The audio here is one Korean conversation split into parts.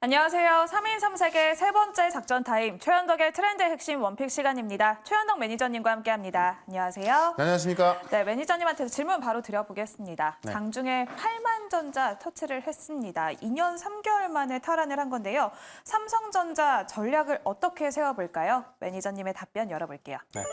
안녕하세요. 3인 3색의 세 번째 작전 타임 최현덕의 트렌드 핵심 원픽 시간입니다. 최현덕 매니저님과 함께합니다. 안녕하세요. 네, 안녕하십니까? 네, 매니저님한테 질문 바로 드려보겠습니다. 네. 장중에 8만전자 터치를 했습니다. 2년 3개월 만에 탈환을 한 건데요. 삼성전자 전략을 어떻게 세워볼까요? 매니저님의 답변 열어볼게요. 네.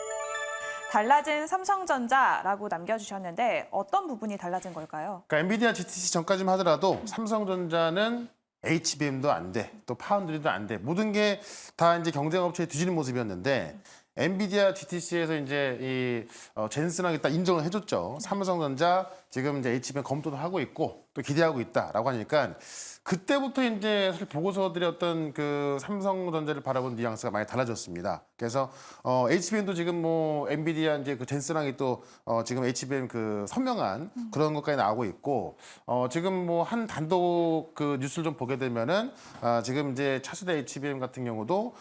달라진 삼성전자라고 남겨주셨는데 어떤 부분이 달라진 걸까요? 그러니까 엔비디아 GTC 전까지만 하더라도 삼성전자는 HBM도 안 돼, 또 파운드리도 안 돼. 모든 게 다 이제 경쟁 업체에 뒤지는 모습이었는데 엔비디아 GTC에서 이제 젠슨하게 딱 인정을 해줬죠. 삼성전자 지금 이제 HBM 검토도 하고 있고 또 기대하고 있다라고 하니까 그때부터 이제 사실 보고서들의 어떤 그 삼성전자를 바라본 뉘앙스가 많이 달라졌습니다. 그래서 HBM도 지금 뭐 엔비디아 이제 그 젠슨하게 또 지금 HBM 그 선명한 그런 것까지 나오고 있고 지금 뭐 한 단독 그 뉴스를 좀 보게 되면은 지금 이제 차세대 HBM 같은 경우도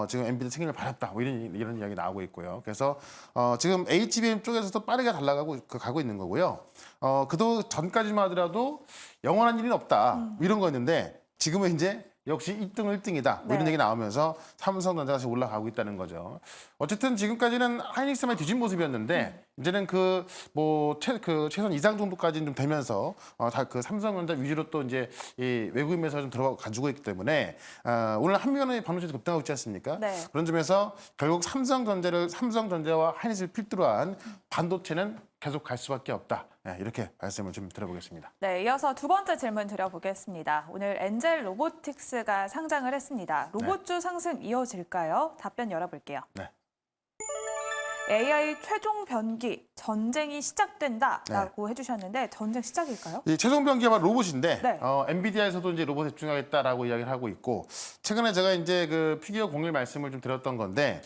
지금 엔비디아 승인을 받았다 뭐 이런 이야기 나오고 있고요. 그래서 지금 HBM 쪽에서도 빠르게 가고 있는 거고요. 그도 전까지만 하더라도 영원한 일은 없다 이런 거였는데 지금은 이제 역시 1등은 1등이다 뭐 이런 네. 얘기 나오면서 삼성전자가 다시 올라가고 있다는 거죠. 어쨌든 지금까지는 하이닉스만 뒤진 모습이었는데 이제는 최선 이상 정도까지는 좀 되면서 다 그 삼성전자 위주로 또 이제 이 외국인에서 좀 들어가 가지고 있기 때문에 오늘 한미간의 반도체 급등하고 있지 않습니까? 네. 그런 점에서 결국 삼성전자와 하이닉스를 필두로 한 반도체는 계속 갈 수밖에 없다. 네, 이렇게 말씀을 좀 드려보겠습니다. 네, 이어서 두 번째 질문 드려보겠습니다. 오늘 엔젤 로보틱스가 상장을 했습니다. 로봇주 상승 이어질까요? 답변 열어볼게요. 네. AI 최종 변기 전쟁이 시작된다라고 해주셨는데 전쟁 시작일까요? 이 최종 변기가 바로 로봇인데 네. 엔비디아에서도 이제 로봇에 집중하겠다라고 이야기를 하고 있고 최근에 제가 이제 그 피규어 공유 말씀을 좀 드렸던 건데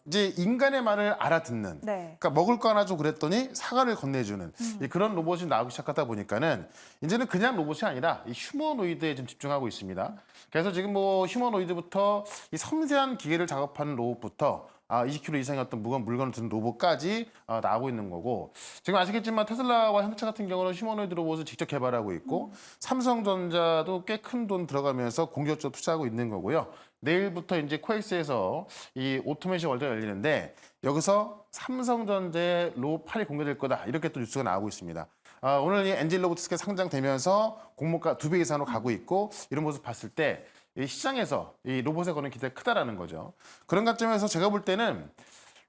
이제 인간의 말을 알아듣는 네. 그러니까 먹을 거 하나 좀 그랬더니 사과를 건네주는 그런 로봇이 나오기 시작하다 보니까는 이제는 그냥 로봇이 아니라 이 휴머노이드에 좀 집중하고 있습니다. 그래서 지금 뭐 휴머노이드부터 이 섬세한 기계를 작업하는 로봇부터 20kg 이상의 어떤 무거운 물건을 드는 로봇까지 나오고 있는 거고 지금 아시겠지만 테슬라와 현대차 같은 경우는 휴머노이드 로봇을 직접 개발하고 있고 삼성전자도 꽤 큰 돈 들어가면서 공격적으로 투자하고 있는 거고요. 내일부터 이제 코엑스에서 이 오토메이션 월드가 열리는데 여기서 삼성전자의 로봇8이 공개될 거다 이렇게 또 뉴스가 나오고 있습니다. 오늘 이 엔젤 로보틱스가 상장되면서 공모가 2배 이상으로 가고 있고 이런 모습 봤을 때 이 시장에서 이 로봇에 거는 기대가 크다라는 거죠. 그런 관점에서 제가 볼 때는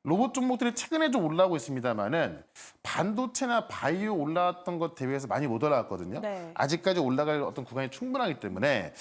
로봇 종목들이 최근에 좀 올라오고 있습니다만은 반도체나 바이오 올라왔던 것 대비해서 많이 못 올라왔거든요. 네. 아직까지 올라갈 어떤 구간이 충분하기 때문에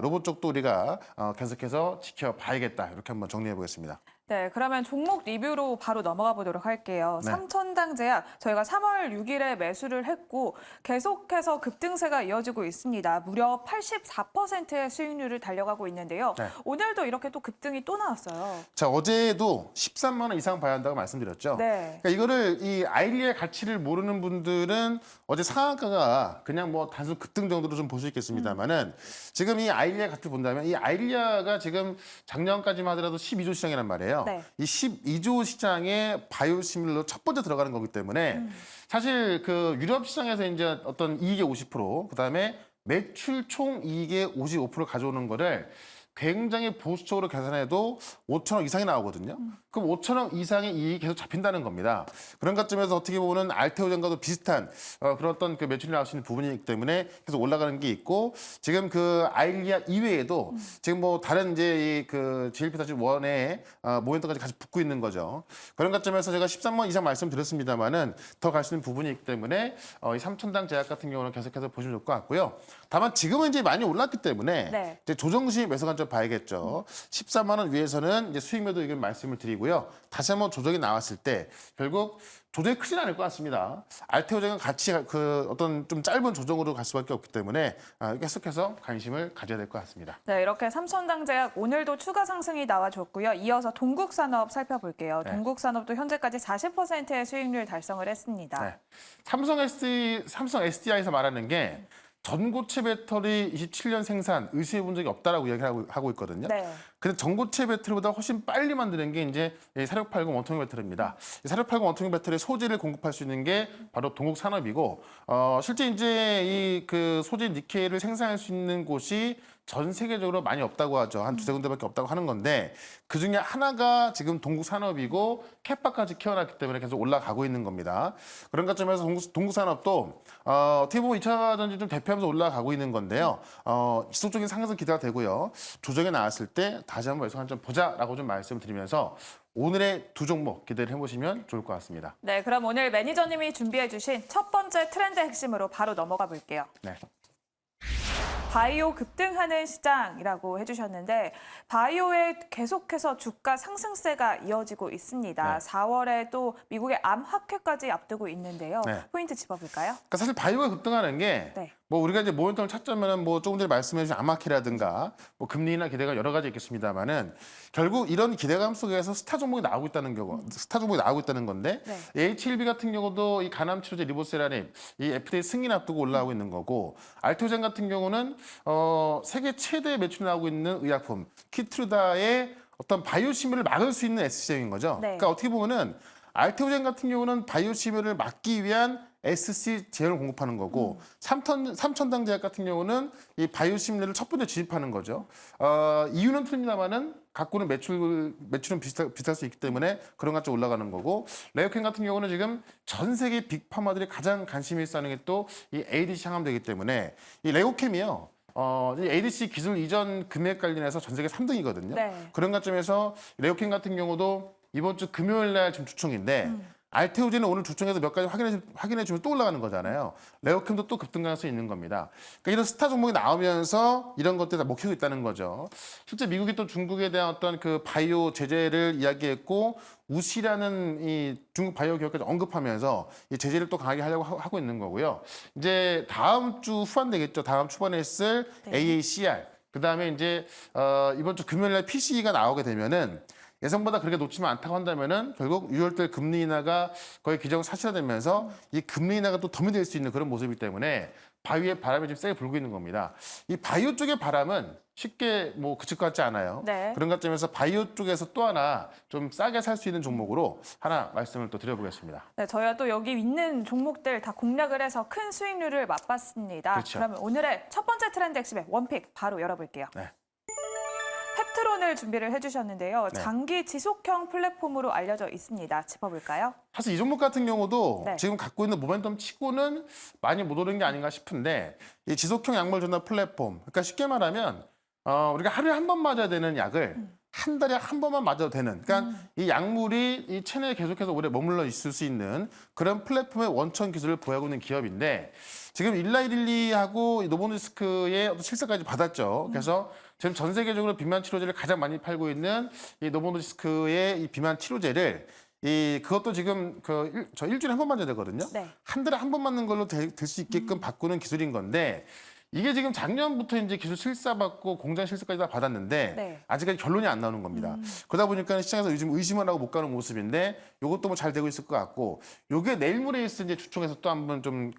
로봇 쪽도 우리가 계속해서 지켜봐야겠다 이렇게 한번 정리해 보겠습니다. 네, 그러면 종목 리뷰로 바로 넘어가 보도록 할게요. 네. 삼천당제약 저희가 3월 6일에 매수를 했고 계속해서 급등세가 이어지고 있습니다. 무려 84%의 수익률을 달려가고 있는데요. 네. 오늘도 이렇게 또 급등이 또 나왔어요. 자, 어제도 13만 원 이상 봐야 한다고 말씀드렸죠. 네. 그러니까 이거를 이 아일리의 가치를 모르는 분들은 어제 상한가가 그냥 뭐 단순 급등 정도로 좀 볼 수 있겠습니다만은 지금 이 아일리아 가치를 본다면 이 아일리아가 지금 작년까지만 하더라도 12조 시장이란 말이에요. 네. 이 12조 시장에 바이오시밀러 첫 번째 들어가는 거기 때문에 사실 그 유럽 시장에서 이제 어떤 이익의 50%, 그다음에 매출 총 이익의 55% 가져오는 거를 굉장히 보수적으로 계산해도 5천억 이상이 나오거든요. 그럼 5천억 이상의 이익이 계속 잡힌다는 겁니다. 그런 관점에서 어떻게 보면 알테오젠과도 비슷한 그런 어떤 그 매출이 나올 수 있는 부분이기 때문에 계속 올라가는 게 있고 지금 그 아일리아 이외에도 지금 뭐 다른 이제 이 그 GLP-41에 모멘텀까지 같이 붙고 있는 거죠. 그런 관점에서 제가 13만 이상 말씀드렸습니다만은 더 갈 수 있는 부분이 있기 때문에 이 삼천당 제약 같은 경우는 계속해서 보시면 좋을 것 같고요. 다만 지금은 이제 많이 올랐기 때문에 네. 이제 조정시 매수 관점 봐야겠죠. 14만 원 위에서는 이제 수익 매도 의견 말씀을 드리고요. 다시 한번 조정이 나왔을 때 결국 조정이 크진 않을 것 같습니다. 알테오젠은 같이 그 어떤 좀 짧은 조정으로 갈 수밖에 없기 때문에 계속해서 관심을 가져야 될 것 같습니다. 네, 이렇게 삼천당제약 오늘도 추가 상승이 나와줬고요. 이어서 동국산업 살펴볼게요. 네. 동국산업도 현재까지 40%의 수익률 달성을 했습니다. 네. 삼성 SDI에서 말하는 게 전고체 배터리 27년 생산 의심해 본 적이 없다라고 이야기하고 있거든요. 네. 근데 전고체 배터리보다 훨씬 빨리 만드는 게 이제 4680 원통형 배터리입니다. 4680 원통형 배터리 소재를 공급할 수 있는 게 바로 동국산업이고, 실제 이제 이 그 소재 니켈을 생산할 수 있는 곳이 전 세계적으로 많이 없다고 하죠. 한 두세 군데밖에 없다고 하는 건데 그 중에 하나가 지금 동국산업이고 캐파까지 키워놨기 때문에 계속 올라가고 있는 겁니다. 그런 관점에서 동국산업도 어떻게 보면 2차 전지 좀 대표하면서 올라가고 있는 건데요. 지속적인 상승 기대가 되고요. 조정에 나왔을 때 다시 한번 여기서 한점 보자라고 좀 말씀드리면서 오늘의 두 종목 기대를 해보시면 좋을 것 같습니다. 네, 그럼 오늘 매니저님이 준비해 주신 첫 번째 트렌드 핵심으로 바로 넘어가 볼게요. 네. 바이오 급등하는 시장이라고 해주셨는데 바이오에 계속해서 주가 상승세가 이어지고 있습니다. 네. 4월에 또 미국의 암 학회까지 앞두고 있는데요. 네. 포인트 짚어볼까요? 그러니까 사실 바이오가 급등하는 게 네. 뭐 우리가 이제 모멘텀을 찾자면은 뭐 조금 전에 말씀해주신 암마키라든가 뭐 금리나 기대가 여러 가지 있겠습니다만은 결국 이런 기대감 속에서 스타 종목이 나오고 있다는 경우, 스타 종목이 나오고 있다는 건데 네. HLB 같은 경우도 이 간암 치료제 리보세라닙 이 FDA 승인 앞두고 올라오고 있는 거고 알토젠 같은 경우는 세계 최대 매출이 나오고 있는 의약품 키트루다의 어떤 바이오 심을 막을 수 있는 SCM인 거죠. 네. 그러니까 어떻게 보면은 알테오젠 같은 경우는 바이오 심을 막기 위한 SC 제형을 공급하는 거고 삼천당 제약 같은 경우는 이 바이오 심리를 첫 번째 진입하는 거죠. 이유는 틀립니다만은 갖고는 매출은 비슷할 수 있기 때문에 그런 것좀 올라가는 거고 레오캠 같은 경우는 지금 전 세계 빅파마들이 가장 관심이 있어 하는 게 또 이 ADC 향암되기 때문에 이 레오캠이요. 이 ADC 기술 이전 금액 관련해서 전 세계 3등이거든요. 네. 그런 관점에서 레오캠 같은 경우도 이번 주 금요일 날 지금 주총인데 알테오젠은 오늘 주총에서 몇 가지 확인해 주면 또 올라가는 거잖아요. 레오캠도 또 급등 가능성이 있는 겁니다. 그러니까 이런 스타 종목이 나오면서 이런 것들이 다 먹히고 있다는 거죠. 실제 미국이 또 중국에 대한 어떤 그 바이오 제재를 이야기했고 우시라는 이 중국 바이오 기업까지 언급하면서 이 제재를 또 강하게 하려고 하고 있는 거고요. 이제 다음 주 후반 되겠죠. 다음 초반에 있을 네. AACR 그다음에 이제 이번 주 금요일 날 PCE가 나오게 되면은 예상보다 그렇게 높지만 않다고 한다면은 결국 6월달 금리 인하가 거의 기정을 사실화되면서 이 금리 인하가 또 덤이 될 수 있는 그런 모습이기 때문에 바이오의 바람이 지금 세게 불고 있는 겁니다. 이 바이오 쪽의 바람은 쉽게 뭐 그칠 것 같지 않아요. 네. 그런 관점에서 바이오 쪽에서 또 하나 좀 싸게 살 수 있는 종목으로 하나 말씀을 또 드려보겠습니다. 네, 저희가 또 여기 있는 종목들 다 공략을 해서 큰 수익률을 맛봤습니다. 그렇죠. 그러면 오늘의 첫 번째 트렌드 핵심의 원픽 바로 열어볼게요. 네. 펩트론을 준비를 해주셨는데요. 네. 장기 지속형 플랫폼으로 알려져 있습니다. 짚어볼까요? 사실 이 종목 같은 경우도 네. 지금 갖고 있는 모멘텀 치고는 많이 못 오른 게 아닌가 싶은데 이 지속형 약물 전달 플랫폼 그러니까 쉽게 말하면 우리가 하루에 한 번 맞아야 되는 약을 한 달에 한 번만 맞아도 되는 그러니까 이 약물이 이 체내에 계속해서 오래 머물러 있을 수 있는 그런 플랫폼의 원천 기술을 보유하고 있는 기업인데 지금 일라이릴리하고 노보노디스크의 어떤 실사까지 받았죠. 그래서 지금 전 세계적으로 비만 치료제를 가장 많이 팔고 있는 이 노보노디스크의 이 비만 치료제를 그것도 지금 저 일주일에 한 번 맞아야 되거든요. 네. 한 달에 한 번 맞는 걸로 될 수 있게끔 바꾸는 기술인 건데 이게 지금 작년부터 이제 기술 실사 받고 공장 실사까지 다 받았는데 네. 아직까지 결론이 안 나오는 겁니다. 그러다 보니까 시장에서 요즘 의심을 하고 못 가는 모습인데 이것도 뭐 잘 되고 있을 것 같고 요게 내일 모레 있을 이제 주총에서 또 한번 좀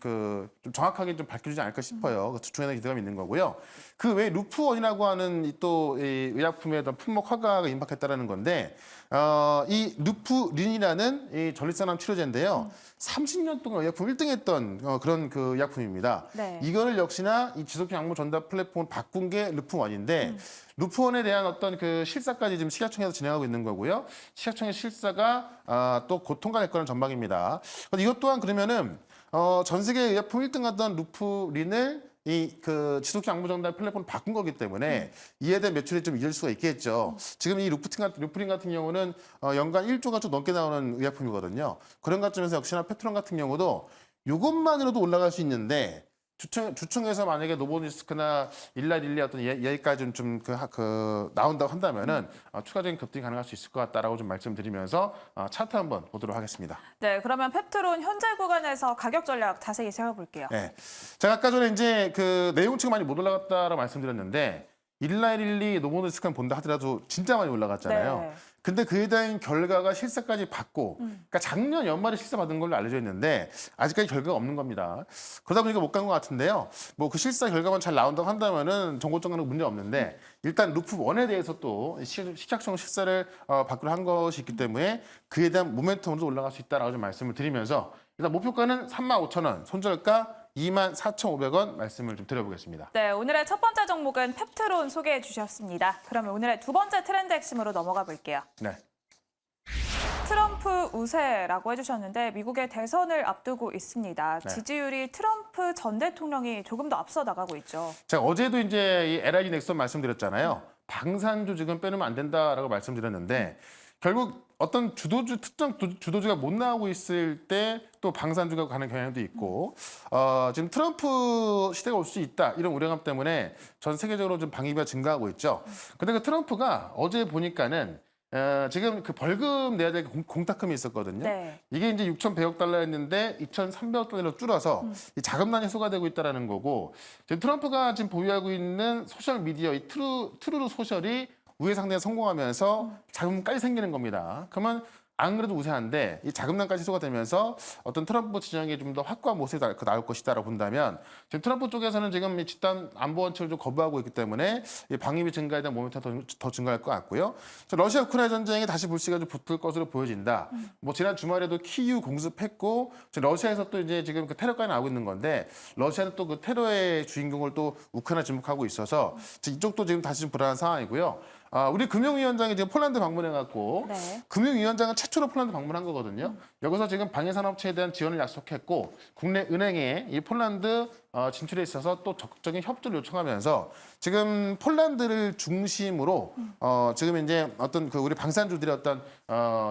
정확하게 좀 밝혀주지 않을까 싶어요. 그 주총에는 기대감이 있는 거고요. 그 외에 루프원이라고 하는 또 이 의약품의 어떤 품목 허가가 임박했다라는 건데 이 루프린이라는 이 전립선암 치료제인데요. 30년 동안 의약품 1등했던 그런 그 의약품입니다. 네. 이거를 역시나 이 지속형 약물 전달 플랫폼을 바꾼 게 루프원인데 루프원에 대한 어떤 그 실사까지 지금 식약청에서 진행하고 있는 거고요. 식약청의 실사가 또 곧 통과될 거라는 전망입니다. 이것 또한 그러면은 전 세계 의약품 1등하던 루프린을 이 그 지속형 약물 전달 플랫폼을 바꾼 거기 때문에 이에 대한 매출이 좀 이을 수가 있겠죠. 지금 이 루프린 같은 경우는 연간 1조가 좀 넘게 나오는 의약품이거든요. 그런 관점에서 역시나 페트론 같은 경우도 이것만으로도 올라갈 수 있는데 주총에서 만약에 노보니스크나 일라릴리 어떤 얘기까지 좀 나온다고 한다면은 추가적인 급등이 가능할 수 있을 것 같다라고 좀 말씀드리면서 차트 한번 보도록 하겠습니다. 네, 그러면 펩트론 현재 구간에서 가격 전략 자세히 세워볼게요. 네, 제가 아까 전에 이제 그 내용치가 많이 못 올라갔다라고 말씀드렸는데 일라일리 노모노스칸 본다 하더라도 진짜 많이 올라갔잖아요. 네. 근데 그에 대한 결과가 실사까지 받고, 그러니까 작년 연말에 실사 받은 걸로 알려져 있는데 아직까지 결과가 없는 겁니다. 그러다 보니까 못 간 것 같은데요. 뭐 그 실사 결과만 잘 나온다고 한다면은 정보정보는 문제 없는데 일단 루프 1에 대해서 또 식약청 실사를 밖으로 한 것이 있기 때문에 그에 대한 모멘텀으로 올라갈 수 있다라고 좀 말씀을 드리면서 일단 목표가는 35,000원, 손절가 24,500원 말씀을 좀 드려보겠습니다. 네, 오늘의 첫 번째 종목은 펩트론 소개해 주셨습니다. 그러면 오늘의 두 번째 트렌드 핵심으로 넘어가 볼게요. 네. 트럼프 우세라고 해주셨는데 미국의 대선을 앞두고 있습니다. 네. 지지율이 트럼프 전 대통령이 조금 더 앞서 나가고 있죠. 제가 어제도 이제 이 LIG 넥슨 말씀드렸잖아요. 방산주 지금 빼놓으면 안 된다라고 말씀드렸는데 결국 어떤 특정 주도주가 못 나오고 있을 때 또 방산주가 가는 경향도 있고 지금 트럼프 시대가 올 수 있다 이런 우려감 때문에 전 세계적으로 좀 방위비가 증가하고 있죠. 근데 그 트럼프가 어제 보니까는 지금 그 벌금 내야 될 공탁금이 있었거든요. 네. 이게 이제 6,100억 달러였는데 2,300억 달러로 줄어서 이 자금난이 해소가 되고 있다는 거고 지금 트럼프가 지금 보유하고 있는 소셜 미디어 이 트루루 소셜이 우회 상대에 성공하면서 자금까지 생기는 겁니다. 그러면 안 그래도 우세한데 이 자금난까지 해소가 되면서 어떤 트럼프 진영이 좀 더 확고한 모습이 나올 것이다라고 본다면 지금 트럼프 쪽에서는 지금 이 집단 안보 원칙을 좀 거부하고 있기 때문에 이 방위비 증가에 대한 모멘텀이 더 증가할 것 같고요. 러시아 우크라이나 전쟁이 다시 불씨가 좀 붙을 것으로 보여진다. 뭐 지난 주말에도 키이우 공습했고 지금 러시아에서 또 이제 지금 그 테러까지 나오고 있는 건데 러시아는 또 그 테러의 주인공을 또 우크라이나 지목하고 있어서 이쪽도 지금 다시 좀 불안한 상황이고요. 우리 금융위원장이 지금 폴란드 방문해갖고 네. 금융위원장은 최초로 폴란드 방문한 거거든요. 여기서 지금 방위산업체에 대한 지원을 약속했고 국내 은행에 이 폴란드 진출에 있어서 또 적극적인 협조를 요청하면서 지금 폴란드를 중심으로 지금 이제 어떤 그 우리 방산주들의 어떤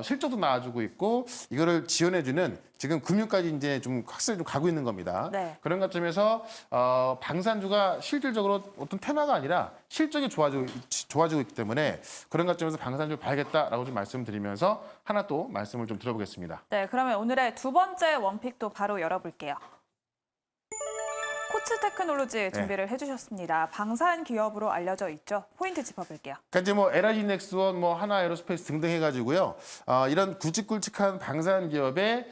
실적도 나와주고 있고 이거를 지원해주는 지금 금융까지 이제 좀 확실히 좀 가고 있는 겁니다. 네. 그런 관점에서 방산주가 실질적으로 어떤 테마가 아니라 실적이 좋아지고 있기 때문에 그런 관점에서 방산주를 봐야겠다라고 좀 말씀드리면서 하나 또 말씀을 좀 들어보겠습니다. 네, 그러면 오늘의 두 번째 원픽도 바로 열어볼게요. 코츠 테크놀로지 준비를 해주셨습니다. 방산 기업으로 알려져 있죠. 포인트 짚어볼게요. 그러니까 이제 뭐 LIG 넥스원, 뭐 하나 에어로스페이스 등등 해가지고요. 이런 굵직굵직한 방산 기업의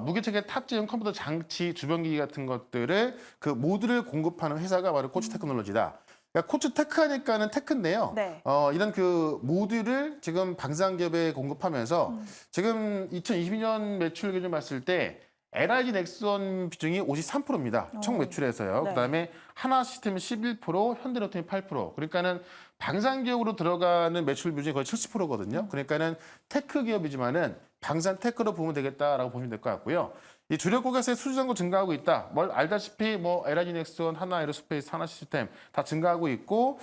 무게체계 탑재형 컴퓨터 장치, 주변기기 같은 것들을 그 모듈을 공급하는 회사가 바로 코츠 테크놀로지다. 그러니까 코츠 테크하니까는 테크인데요. 네. 이런 그 모듈을 지금 방산 기업에 공급하면서 지금 2022년 매출 기준 봤을 때 LIG 넥스원 비중이 53%입니다. 총 매출에서요. 네. 그다음에 하나 시스템이 11%, 현대로템이 8%. 그러니까는 방산 기업으로 들어가는 매출 비중이 거의 70%거든요. 그러니까는 테크 기업이지만은 방산 테크로 보면 되겠다라고 보시면 될 것 같고요. 이 주력 고객사의 수주 잔고 증가하고 있다. 뭘 알다시피 뭐 LIG 넥스원, 하나 에어로스페이스, 하나 시스템 다 증가하고 있고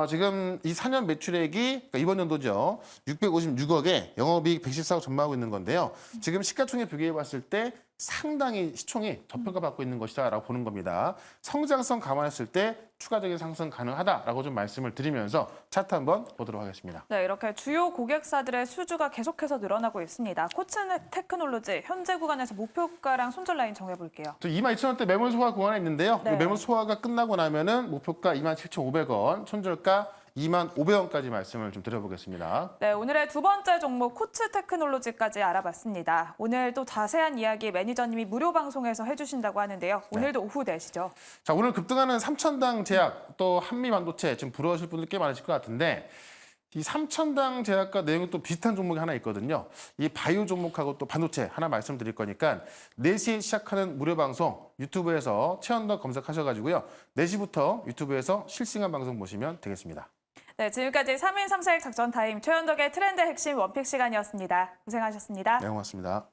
지금 이 4년 매출액이 그러니까 이번 연도죠. 656억에 영업이익 114억 전망하고 있는 건데요. 지금 시가총액 비교해 봤을 때 상당히 시총이 저평가받고 있는 것이다라고 보는 겁니다. 성장성 감안했을 때 추가적인 상승 가능하다라고 좀 말씀을 드리면서 차트 한번 보도록 하겠습니다. 네, 이렇게 주요 고객사들의 수주가 계속해서 늘어나고 있습니다. 코츠 테크놀로지 현재 구간에서 목표가랑 손절 라인 정해볼게요. 또 22,000원대 매물 소화 구간에 있는데요. 네. 이 매물 소화가 끝나고 나면은 목표가 27,500원, 손절가 25,500원까지 말씀을 좀 드려보겠습니다. 네, 오늘의 두 번째 종목 코츠 테크놀로지까지 알아봤습니다. 오늘 또 자세한 이야기 매니저님이 무료 방송에서 해주신다고 하는데요. 오늘도 오후 4시죠. 자, 오늘 급등하는 삼천당 제약 또 한미 반도체 지금 부러우실 분들 꽤 많으실 것 같은데 이 삼천당 제약과 내용이 또 비슷한 종목이 하나 있거든요. 이 바이오 종목하고 또 반도체 하나 말씀드릴 거니까 4시에 시작하는 무료 방송 유튜브에서 최현덕 검색하셔가지고요. 4시부터 유튜브에서 실시간 방송 보시면 되겠습니다. 네, 지금까지 3인 3색 작전 타임 최현덕의 트렌드 핵심 원픽 시간이었습니다. 고생하셨습니다. 네, 고맙습니다.